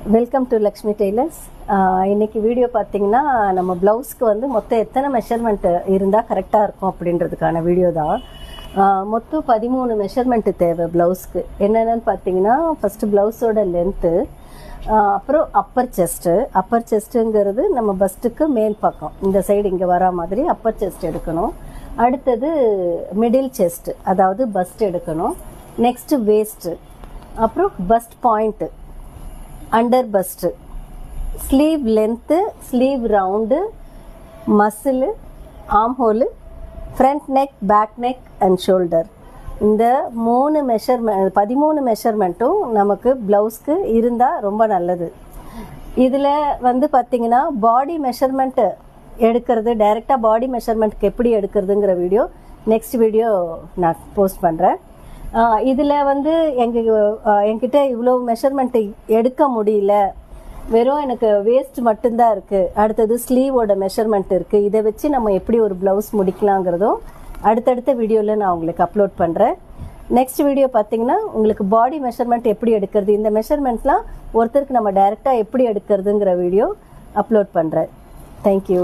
Welcome to Lakshmi tailors. இன்றைக்கி video பார்த்திங்கன்னா நம்ம ப்ளவுஸ்க்கு வந்து மொத்தம் எத்தனை மெஷர்மெண்ட்டு இருந்தால் கரெக்டாக இருக்கும் அப்படின்றதுக்கான வீடியோ தான். மொத்தம் 13 மெஷர்மெண்ட்டு தேவை ப்ளவுஸ்க்கு. என்னென்னு பார்த்தீங்கன்னா ஃபஸ்ட்டு ப்ளவுஸோட லென்த்து, அப்புறம் அப்பர் செஸ்ட்டுங்கிறது நம்ம பஸ்ட்டுக்கு மேல் பக்கம் இந்த சைடு இங்கே வரா மாதிரி அப்பர் செஸ்ட் எடுக்கணும். அடுத்தது மிடில் செஸ்ட்டு, அதாவது பஸ்ட் எடுக்கணும். நெக்ஸ்ட்டு வேஸ்ட்டு, அப்புறம் bust point, under bust, sleeve length, sleeve round, muscle, arm hole, front neck, back neck and shoulder. இந்த 13 மெஷர்மெண்ட்டும் நமக்கு ப்ளவுஸ்க்கு இருந்தால் ரொம்ப நல்லது. இதில் வந்து பார்த்திங்கன்னா பாடி மெஷர்மெண்ட்டு எடுக்கிறது, டைரெக்டாக பாடி மெஷர்மெண்ட்டுக்கு எப்படி எடுக்கிறதுங்கிற வீடியோ நெக்ஸ்ட் வீடியோ நான் போஸ்ட் பண்ணுறேன். இதில் வந்து என்கிட்ட இவ்வளோ மெஷர்மெண்ட்டு எடுக்க முடியல, வெறும் எனக்கு வேஸ்ட் மட்டும்தான் இருக்குது, அடுத்தது ஸ்லீவோட மெஷர்மெண்ட் இருக்குது, இதை வச்சு நம்ம எப்படி ஒரு ப்ளவுஸ் முடிக்கலாங்கிறதும் அடுத்தடுத்த வீடியோவில் நான் உங்களுக்கு அப்லோட் பண்ணுறேன். நெக்ஸ்ட் வீடியோ பார்த்தீங்கன்னா உங்களுக்கு பாடி மெஷர்மெண்ட் எப்படி எடுக்கிறது, இந்த மெஷர்மெண்ட்லாம் ஒருத்தருக்கு நம்ம டைரெக்டாக எப்படி எடுக்கிறதுங்கிற வீடியோ அப்லோட் பண்ணுறேன். தேங்க்யூ.